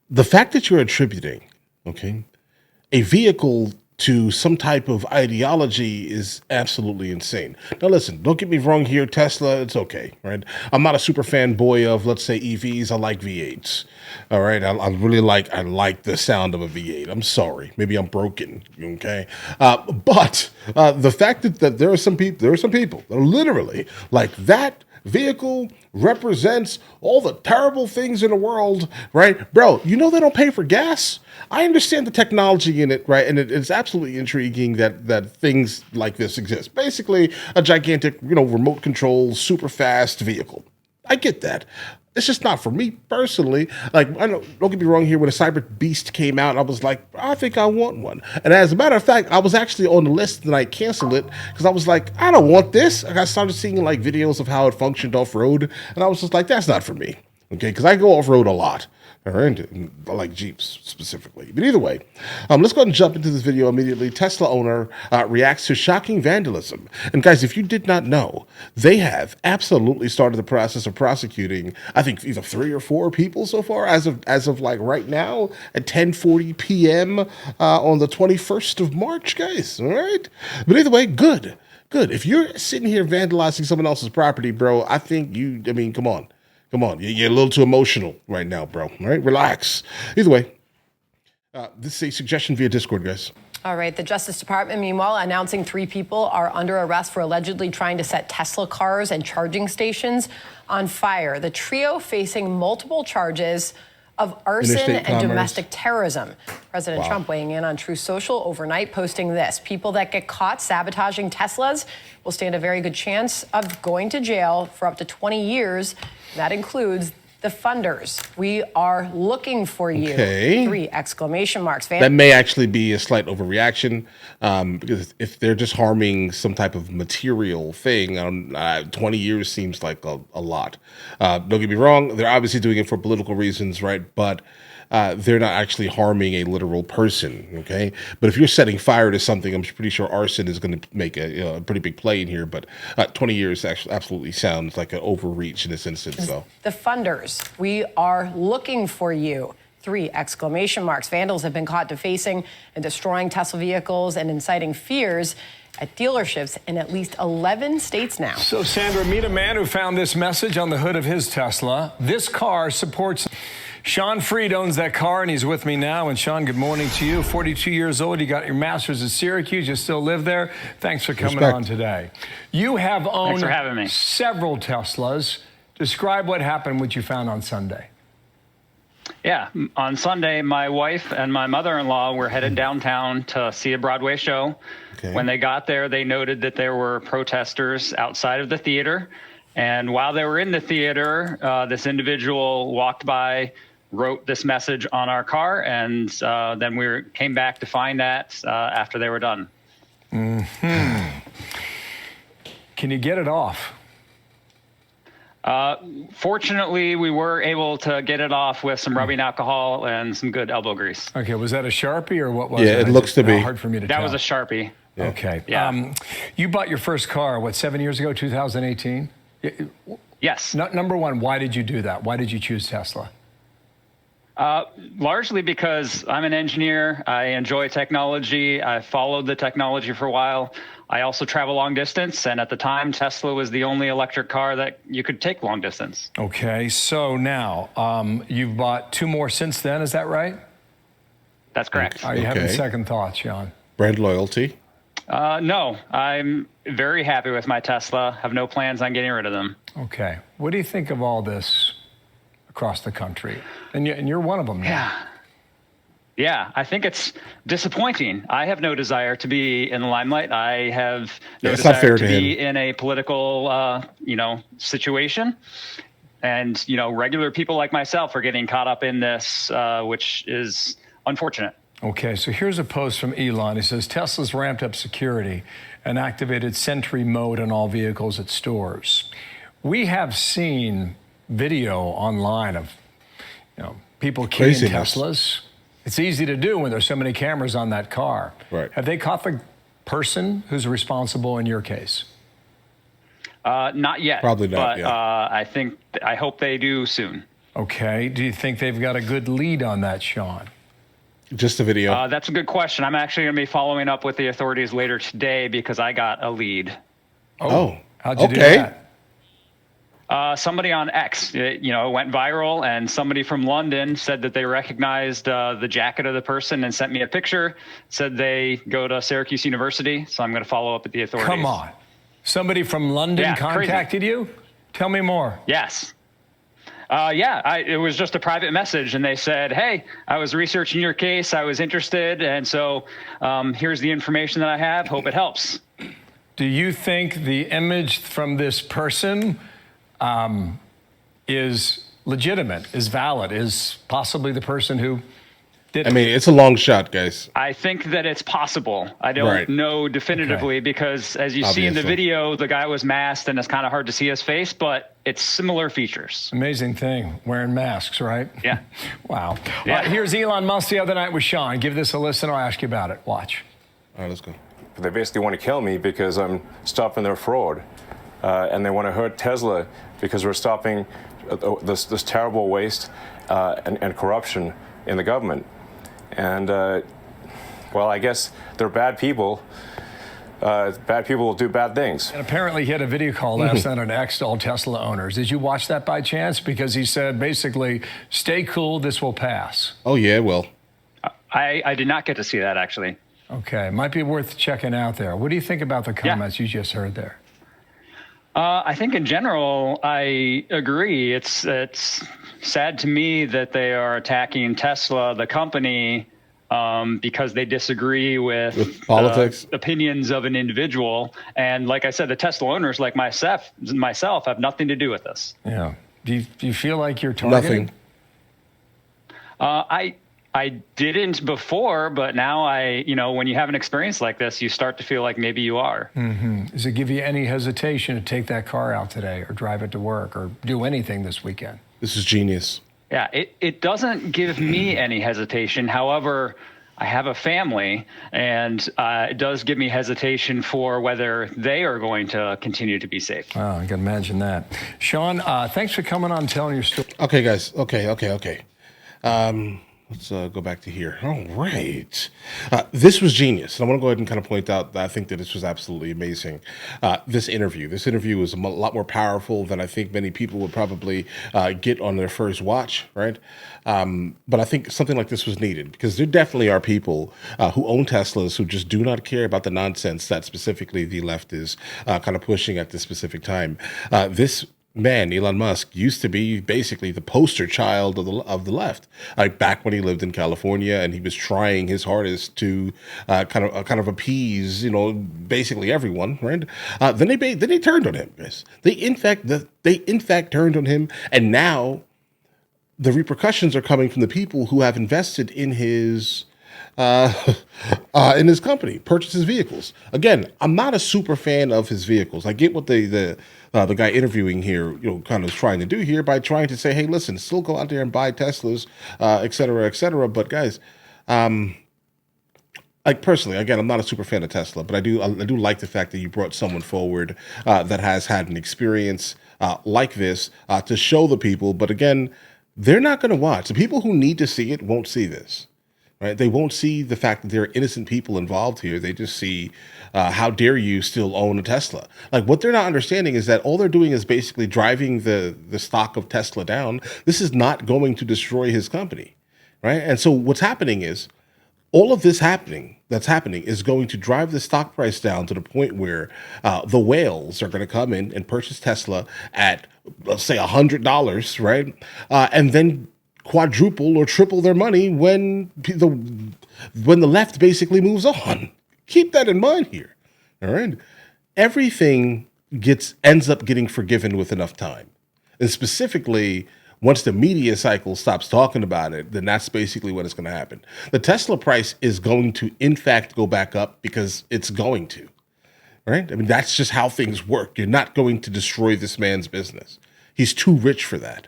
The fact that you're attributing, okay, a vehicle to some type of ideology is absolutely insane. Now, listen, don't get me wrong here. Tesla, it's okay, right? I'm not a super fanboy of, let's say, EVs. I like V8s. All right, I like the sound of a V8. I'm sorry, maybe I'm broken. Okay, but the fact that there are some people that are literally like that vehicle represents all the terrible things in the world, right? Bro, you know they don't pay for gas. I understand the technology in it, right? And it's absolutely intriguing that things like this exist. Basically, a gigantic, remote control, super fast vehicle. I get that. It's just not for me personally. Like, don't get me wrong here. When a Cyber Beast came out, I was like, I think I want one. And as a matter of fact, I was actually on the list and I canceled it because I was like, I don't want this. I started seeing like videos of how it functioned off road, and I was just like, that's not for me. Okay, because I go off road a lot. All right, I like Jeeps specifically. But either way, let's go ahead and jump into this video immediately. Tesla owner reacts to shocking vandalism. And guys, if you did not know, they have absolutely started the process of prosecuting, I think, either 3 or 4 people so far as of like right now at 10:40 p.m. On the 21st of March, guys. All right, but either way, good. If you're sitting here vandalizing someone else's property, bro, I mean, come on. You're a little too emotional right now, bro. All right, relax. Either way, this is a suggestion via Discord, guys. All right, the Justice Department, meanwhile, announcing 3 people are under arrest for allegedly trying to set Tesla cars and charging stations on fire. The trio facing multiple charges of arson and domestic terrorism. President Trump weighing in on Truth Social overnight, posting this: people that get caught sabotaging Teslas will stand a very good chance of going to jail for up to 20 years. That includes the funders. We are looking for you. Okay. 3 exclamation marks. That may actually be a slight overreaction, because if they're just harming some type of material thing, 20 years seems like a lot. Don't get me wrong, they're obviously doing it for political reasons, right? But they're not actually harming a literal person, okay? But if you're setting fire to something, I'm pretty sure arson is going to make a pretty big play in here. But 20 years actually absolutely sounds like an overreach in this instance. So the funders, we are looking for you. 3 exclamation marks. Vandals have been caught defacing and destroying Tesla vehicles and inciting fears at dealerships in at least 11 states now. So, Sandra, meet a man who found this message on the hood of his Tesla. This car supports... Shawn Freed owns that car, and he's with me now. And Shawn, good morning to you. 42 years old. You got your master's at Syracuse. You still live there. Thanks for coming on today. You have owned several Teslas. Describe what happened, what you found on Sunday. Yeah, on Sunday, my wife and my mother-in-law were headed downtown to see a Broadway show. Okay. When they got there, they noted that there were protesters outside of the theater. And while they were in the theater, this individual walked by, wrote this message on our car, and then we came back to find that after they were done. Mm-hmm. Can you get it off? Fortunately, we were able to get it off with some rubbing alcohol and some good elbow grease. Okay, was that a Sharpie or what was it? Yeah, it looks to be. Hard for me to tell. That was a Sharpie. Yeah. Okay. Yeah. You bought your first car, 7 years ago, 2018? Yes. Number one, why did you do that? Why did you choose Tesla? Largely because I'm an engineer. I enjoy technology. I followed the technology for a while. I also travel long distance, and at the time, Tesla was the only electric car that you could take long distance. Okay, so now you've bought 2 more since then, is that right? That's correct. Are you having second thoughts, Shawn? Brand loyalty? No, I'm very happy with my Tesla. Have no plans on getting rid of them. Okay. What do you think of all this across the country? And you're one of them now. Yeah, I think it's disappointing. I have no desire to be in the limelight. I have no desire to be in a political, situation. And, regular people like myself are getting caught up in this, which is unfortunate. Okay, so here's a post from Elon. He says, Tesla's ramped up security and activated Sentry mode on all vehicles at stores. We have seen video online of, people keying Teslas. It's easy to do when there's so many cameras on that car. Right. Have they caught the person who's responsible in your case? Not yet. Probably not, but I hope they do soon. Okay. Do you think they've got a good lead on that, Shawn? Just a video. That's a good question. I'm actually going to be following up with the authorities later today because I got a lead. Oh, how'd you do that? Somebody on X, it went viral, and somebody from London said that they recognized the jacket of the person and sent me a picture, said they go to Syracuse University, so I'm going to follow up with the authorities. Come on. Somebody from London contacted you? Tell me more. Yes. It was just a private message, and they said, hey, I was researching your case, I was interested, and so here's the information that I have, hope it helps. Do you think the image from this person is legitimate, is valid, is possibly the person who did it? I mean, it's a long shot, guys. I think that it's possible. I don't know definitively because, as you see in the video, the guy was masked and it's kind of hard to see his face, but it's similar features. Amazing thing, wearing masks, right? Yeah. Wow. Yeah. Here's Elon Musk the other night with Shawn. Give this a listen. I'll ask you about it. Watch. All right, let's go. They basically want to kill me because I'm stopping their fraud. And they want to hurt Tesla because we're stopping this terrible waste and corruption in the government. And, well, I guess they're bad people. Bad people will do bad things. And apparently he had a video call last night on X to all Tesla owners. Did you watch that by chance? Because he said, basically, stay cool, this will pass. Oh, yeah, well. I did not get to see that, actually. Okay, might be worth checking out there. What do you think about the comments you just heard there? I think in general, I agree. It's sad to me that they are attacking Tesla, the company, because they disagree with politics, opinions of an individual. And like I said, the Tesla owners, like myself, have nothing to do with this. Yeah. Do you feel like you're targeted? Nothing. I didn't before, but now when you have an experience like this, you start to feel like maybe you are. Mm-hmm. Does it give you any hesitation to take that car out today or drive it to work or do anything this weekend? This is genius. Yeah, it doesn't give me any hesitation. However, I have a family, and it does give me hesitation for whether they are going to continue to be safe. Oh, I can imagine that. Shawn, thanks for coming on and telling your story. Okay, guys. Okay. Let's go back to here. All right. This was genius. And I want to go ahead and kind of point out that I think that this was absolutely amazing. This interview was a lot more powerful than I think many people would probably get on their first watch, right? But I think something like this was needed because there definitely are people who own Teslas who just do not care about the nonsense that specifically the left is kind of pushing at this specific time. This man, Elon Musk, used to be basically the poster child of the left. Like back when he lived in California, and he was trying his hardest to kind of appease, basically everyone, right? Then they turned on him. Yes, they in fact turned on him, and now the repercussions are coming from the people who have invested in his company, purchased his vehicles. Again, I'm not a super fan of his vehicles. I get what the guy interviewing here, kind of trying to do here by trying to say, hey, listen, still go out there and buy Teslas, et cetera, et cetera. But guys, like personally, again, I'm not a super fan of Tesla, but I do like the fact that you brought someone forward that has had an experience like this to show the people. But again, they're not going to watch. The people who need to see it won't see this. Right? They won't see the fact that there are innocent people involved here. They just see, how dare you still own a Tesla? Like what they're not understanding is that all they're doing is basically driving the stock of Tesla down. This is not going to destroy his company, right? And so what's happening is all of this that's happening is going to drive the stock price down to the point where the whales are going to come in and purchase Tesla at, let's say, $100, right? And then quadruple or triple their money when the left basically moves on. Keep that in mind here. All right. Everything ends up getting forgiven with enough time. And specifically, once the media cycle stops talking about it, then that's basically what is going to happen. The Tesla price is going to, in fact, go back up because it's going to. Right? I mean, that's just how things work. You're not going to destroy this man's business. He's too rich for that.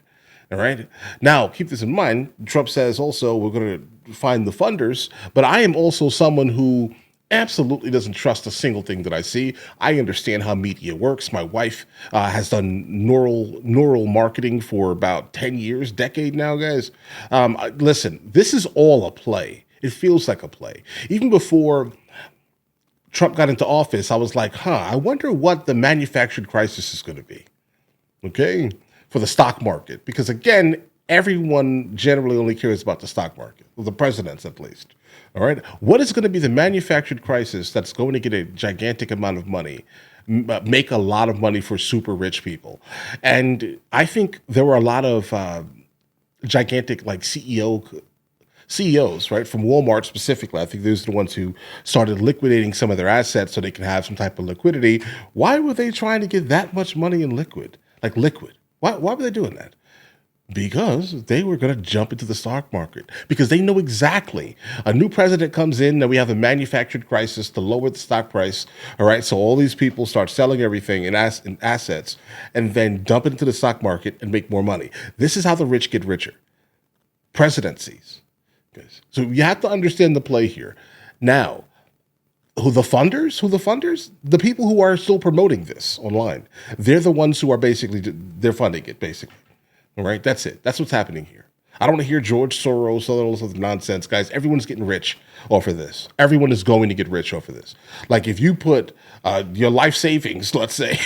All right. Now, keep this in mind. Trump says also we're going to find the funders, but I am also someone who absolutely doesn't trust a single thing that I see. I understand how media works. My wife has done neural marketing for about 10 years, decade now, guys. Listen, this is all a play. It feels like a play. Even before Trump got into office, I was like, I wonder what the manufactured crisis is going to be, okay, for the stock market. Because again, everyone generally only cares about the stock market, well, the presidents at least. All right. What is going to be the manufactured crisis that's going to get a gigantic amount of money, make a lot of money for super rich people? And I think there were a lot of gigantic like CEOs, right, from Walmart specifically. I think those are the ones who started liquidating some of their assets so they can have some type of liquidity. Why were they trying to get that much money in liquid? Why were they doing that? Because they were going to jump into the stock market because they know exactly a new president comes in and we have a manufactured crisis to lower the stock price. All right. So all these people start selling everything in assets and then dump it into the stock market and make more money. This is how the rich get richer. Presidencies. So you have to understand the play here. Now, who the funders? The people who are still promoting this online. They're the ones who are they're funding it, basically. All right, that's it. That's what's happening here. I don't want to hear George Soros, all this other nonsense, guys. Everyone's getting rich off of this. Everyone is going to get rich off of this. Like if you put your life savings, let's say,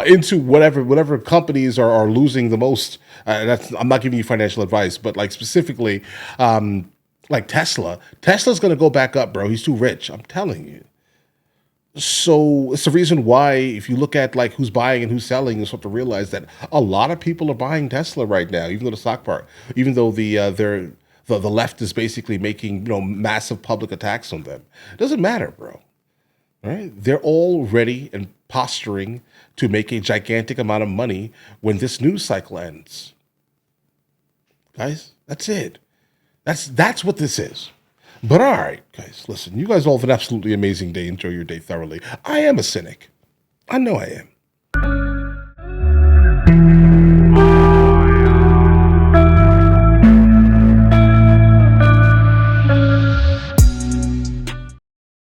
into whatever companies are losing the most. I'm not giving you financial advice, but like specifically, like Tesla. Tesla's going to go back up, bro. He's too rich. I'm telling you. So it's the reason why, if you look at like who's buying and who's selling, you have to realize that a lot of people are buying Tesla right now, even though the left is basically making massive public attacks on them. It doesn't matter, bro. Right? They're all ready and posturing to make a gigantic amount of money when this news cycle ends. Guys, that's it. That's what this is. But all right, guys, listen, you guys all have an absolutely amazing day. Enjoy your day thoroughly. I am a cynic. I know I am.